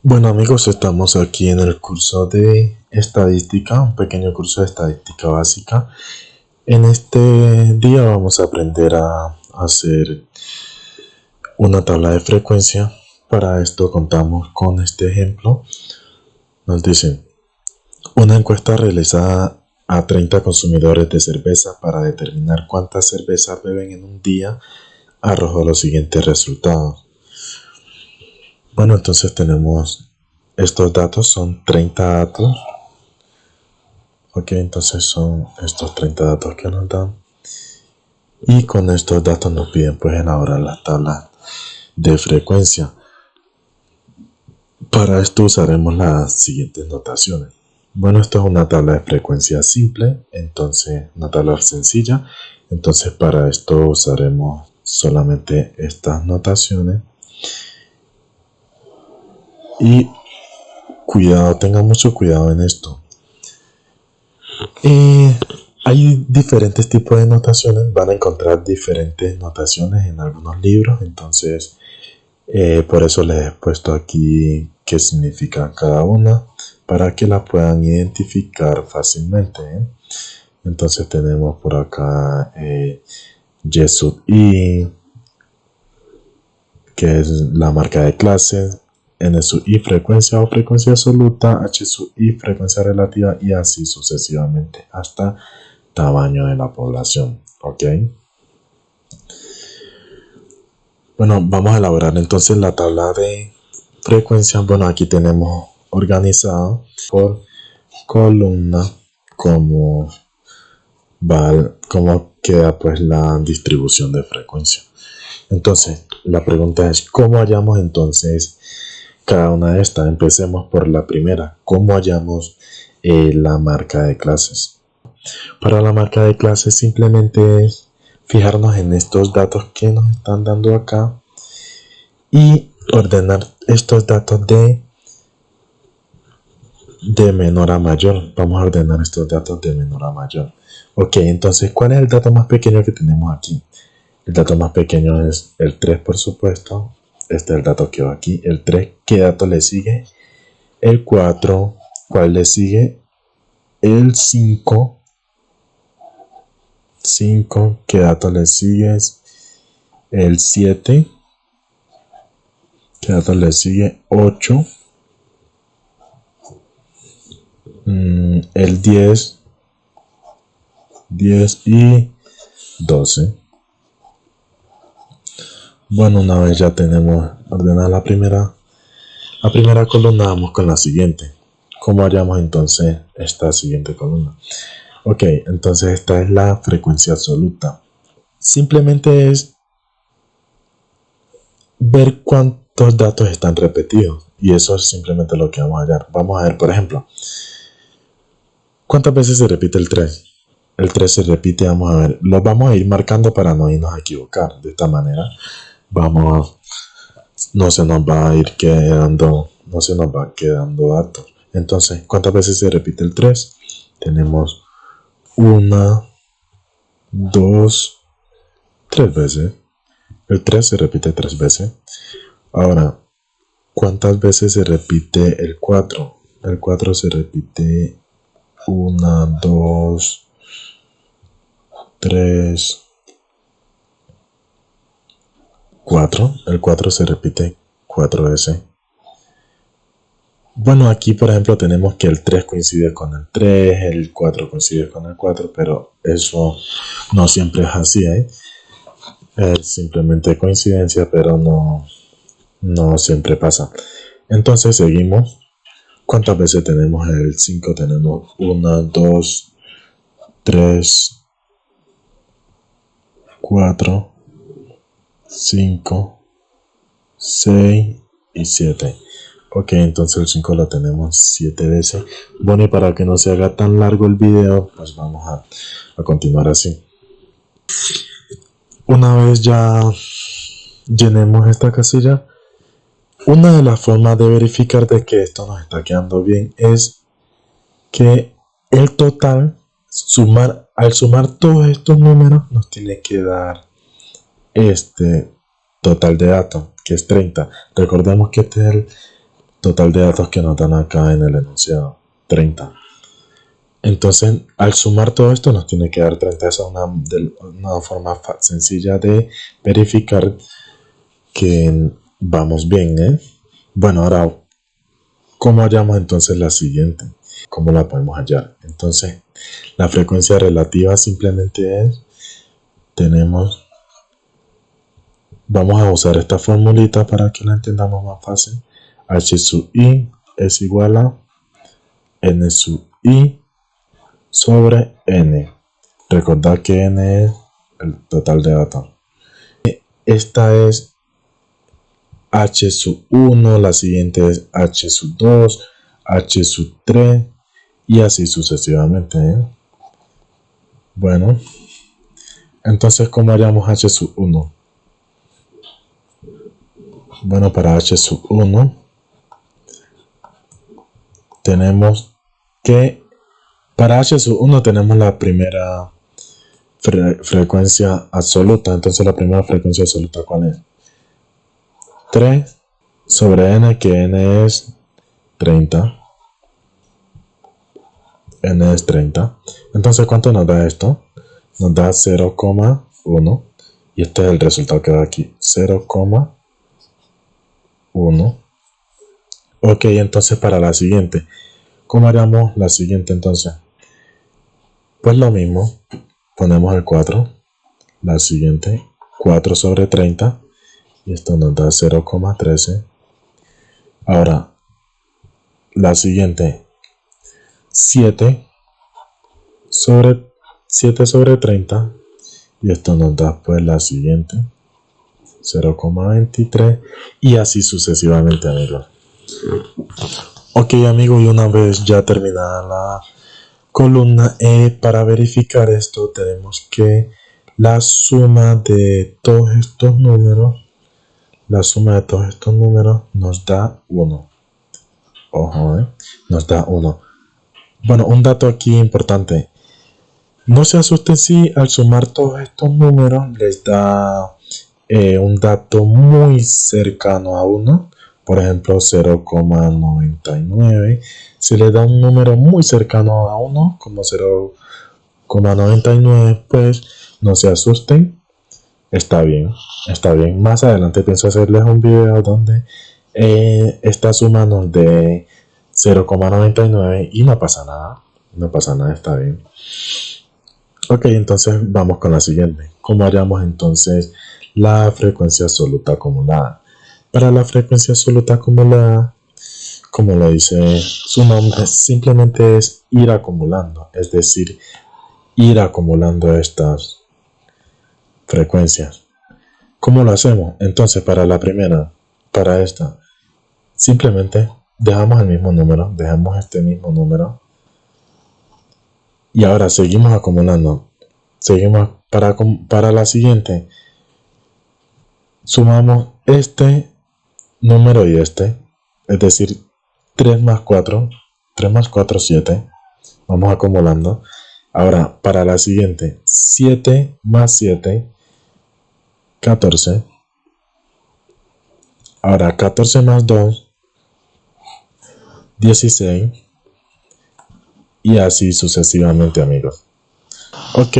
Bueno amigos, estamos aquí en el curso de estadística, un pequeño curso de estadística básica. En este día vamos a aprender a hacer una tabla de frecuencia. Para esto contamos con este ejemplo. Nos dicen, una encuesta realizada a 30 consumidores de cerveza para determinar cuántas cervezas beben en un día arrojó los siguientes resultados. Bueno, entonces tenemos estos datos, son 30 datos. Ok, entonces son estos 30 datos que nos dan. Y con estos datos nos piden pues elaborar las tablas de frecuencia. Para esto usaremos las siguientes notaciones. Bueno, esto es una tabla de frecuencia simple, entonces una tabla sencilla. Entonces para esto usaremos solamente estas notaciones. Y cuidado, tengan mucho cuidado en esto. Hay diferentes tipos de notaciones, van a encontrar diferentes notaciones en algunos libros, entonces por eso les he puesto aquí qué significa cada una, para que la puedan identificar fácilmente. Entonces tenemos por acá Y sub I, que es la marca de clase, N sub I frecuencia o frecuencia absoluta, H sub I frecuencia relativa y así sucesivamente hasta tamaño de la población. Ok. Bueno, vamos a elaborar entonces la tabla de frecuencia. Bueno, aquí tenemos organizado por columna cómo queda pues la distribución de frecuencia. Entonces, la pregunta es, ¿cómo hallamos entonces cada una de estas? Empecemos por la primera. ¿Cómo hallamos la marca de clases? Para la marca de clases simplemente es fijarnos en estos datos que nos están dando acá y ordenar estos datos de menor a mayor. Vamos a ordenar estos datos de menor a mayor. Ok, entonces, ¿cuál es el dato más pequeño que tenemos aquí? El dato más pequeño es el 3, por supuesto. Este es el dato que va aquí, el 3. ¿Qué dato le sigue? El 4. ¿Cuál le sigue? El 5. 5. ¿Qué dato le sigue? El 7. ¿Qué dato le sigue? 8. El 10. 10 y 12. Bueno, una vez ya tenemos ordenada la primera columna, vamos con la siguiente. ¿Cómo hallamos entonces esta siguiente columna? Ok, entonces esta es la frecuencia absoluta. Simplemente es ver cuántos datos están repetidos. Y eso es simplemente lo que vamos a hallar. Vamos a ver, por ejemplo, ¿cuántas veces se repite el 3? El 3 se repite, vamos a ver. Lo vamos a ir marcando para no irnos a equivocar. De esta manera, no se nos va a quedando datos. Entonces, ¿cuántas veces se repite el 3? Tenemos 1, 2, 3 veces. El 3 se repite 3 veces. Ahora, ¿cuántas veces se repite el 4? El 4 se repite 1, 2, 3, 4. El 4 se repite 4 veces. Bueno, aquí por ejemplo tenemos que el 3 coincide con el 3, el 4 coincide con el 4, pero eso no siempre es así, es simplemente coincidencia, pero no siempre pasa. Entonces seguimos. ¿Cuántas veces tenemos el 5? Tenemos 1, 2, 3, 4, 5, 6 y 7. Ok, entonces el 5 lo tenemos 7 veces. Bueno, y para que no se haga tan largo el video, pues vamos a continuar así. Una vez ya llenemos esta casilla, una de las formas de verificar de que esto nos está quedando bien es que el total, al sumar todos estos números, nos tiene que dar este total de datos, que es 30. Recordemos que este es total de datos que nos dan acá en el enunciado, 30. Entonces, al sumar todo esto nos tiene que dar 30. Esa es una forma sencilla de verificar que vamos bien, ¿eh? Bueno, ahora, ¿cómo hallamos entonces la siguiente? ¿Cómo la podemos hallar? Entonces, la frecuencia relativa simplemente es, vamos a usar esta formulita para que la entendamos más fácil. H sub i es igual a n sub i sobre n. Recordad que n es el total de datos. Esta es h sub 1, la siguiente es h sub 2, h sub 3 y así sucesivamente, ¿eh? Bueno, entonces, ¿cómo haríamos h sub 1? Bueno, para h sub 1 tenemos que, para h sub 1 tenemos la primera frecuencia absoluta. Entonces, la primera frecuencia absoluta, ¿cuál es? 3 sobre n, que n es 30. N es 30. Entonces, ¿cuánto nos da esto? Nos da 0,1. Y este es el resultado que da aquí. 0,1. Ok, entonces para la siguiente. ¿Cómo haríamos la siguiente entonces? Pues lo mismo. Ponemos el 4. La siguiente. 4 sobre 30. Y esto nos da 0,13. Ahora, la siguiente. 7 sobre 30. Y esto nos da pues la siguiente. 0,23 y así sucesivamente, amigos. Ok, amigos, y una vez ya terminada la columna, para verificar esto tenemos que la suma de todos estos números, nos da 1. Ojo, nos da 1. Bueno, un dato aquí importante. No se asusten si al sumar todos estos números les da un dato muy cercano a 1, por ejemplo 0,99. Si le da un número muy cercano a 1, como 0,99, pues no se asusten, está bien. Más adelante pienso hacerles un video donde esta suma nos dé 0,99 y no pasa nada, está bien. Ok, entonces vamos con la siguiente. ¿Cómo hallamos entonces la frecuencia absoluta acumulada? Para la frecuencia absoluta acumulada, como lo dice su nombre, simplemente es ir acumulando, es decir, ir acumulando estas frecuencias. ¿Cómo lo hacemos? Entonces, para la primera, para esta, simplemente dejamos el mismo número, dejamos este mismo número. Y ahora seguimos acumulando. Seguimos para la siguiente. Sumamos este número y este. Es decir, 3 más 4. 3 más 4, 7. Vamos acumulando. Ahora, para la siguiente. 7 más 7. 14. Ahora, 14 más 2. 16. Y así sucesivamente, amigos. Ok,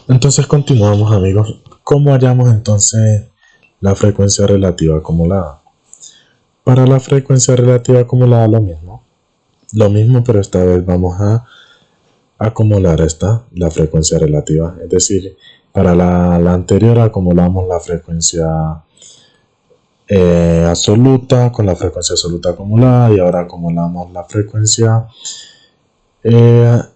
entonces continuamos, amigos. ¿Cómo hallamos entonces la frecuencia relativa acumulada? Para la frecuencia relativa acumulada lo mismo, pero esta vez vamos a acumular la frecuencia relativa. Es decir, para la anterior acumulamos la frecuencia absoluta con la frecuencia absoluta acumulada, y ahora acumulamos la frecuencia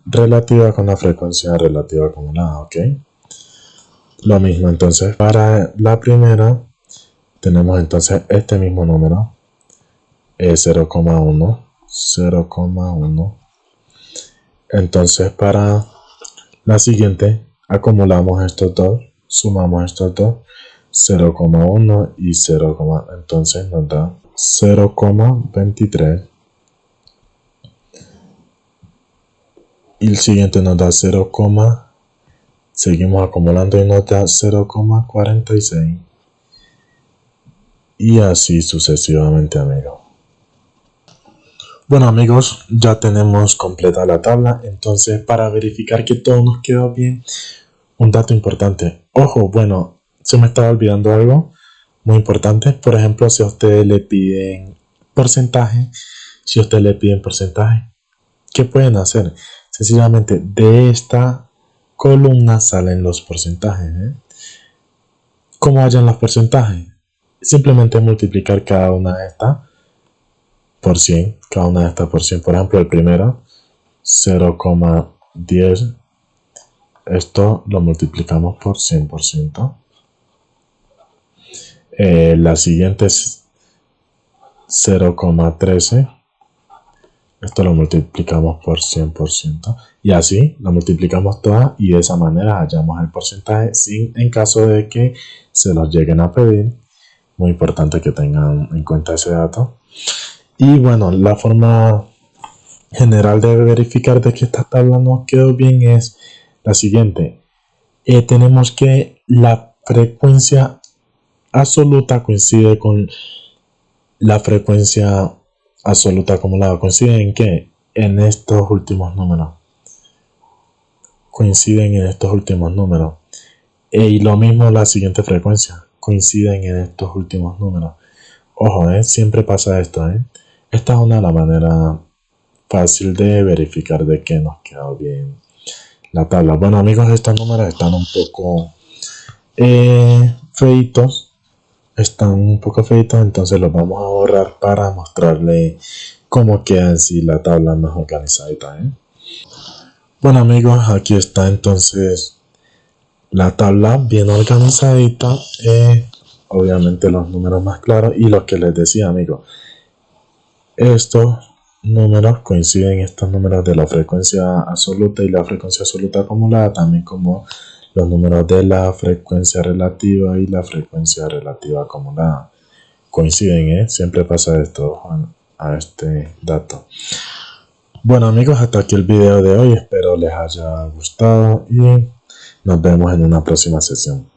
relativa con la frecuencia relativa acumulada. Ok, lo mismo entonces para la primera. Tenemos entonces este mismo número, 0,1. Entonces para la siguiente acumulamos estos dos, sumamos estos dos, 0,1 y 0, entonces nos da 0,23. Y el siguiente nos da 0, seguimos acumulando y nos da 0,46. Y así sucesivamente, amigos. Bueno amigos, ya tenemos completa la tabla, entonces para verificar que todo nos quedó bien, un dato importante. Ojo, bueno, se me estaba olvidando algo muy importante. Por ejemplo, si a ustedes le piden porcentaje, si a ustedes le piden porcentaje, ¿qué pueden hacer? Sencillamente, de esta columna salen los porcentajes. ¿Cómo hallan los porcentajes? Simplemente multiplicar cada una de estas por 100. Cada una de estas por 100. Por ejemplo, el primero, 0,10. Esto lo multiplicamos por 100%. La siguiente es 0,13. Esto lo multiplicamos por 100%. Y así lo multiplicamos todas y de esa manera hallamos el porcentaje en caso de que se los lleguen a pedir. Muy importante que tengan en cuenta ese dato. Y bueno, la forma general de verificar de que esta tabla nos quedó bien es la siguiente. Tenemos que la frecuencia absoluta coincide con la frecuencia absoluta acumulada. ¿Coinciden en qué? En estos últimos números. Coinciden en estos últimos números. Y lo mismo la siguiente frecuencia. Coinciden en estos últimos números. Ojo, siempre pasa esto. Esta es una de las maneras fácil de verificar de que nos quedó bien la tabla. Bueno amigos, estos números están un poco feitos. Están un poco feitos, entonces los vamos a borrar para mostrarle cómo queda en sí la tabla más organizadita. Bueno amigos, aquí está entonces la tabla bien organizadita. Obviamente los números más claros y los que les decía amigos, estos números coinciden, estos números de la frecuencia absoluta y la frecuencia absoluta acumulada, también como los números de la frecuencia relativa y la frecuencia relativa acumulada. Coinciden, siempre pasa esto a este dato. Bueno amigos, hasta aquí el video de hoy, espero les haya gustado y nos vemos en una próxima sesión.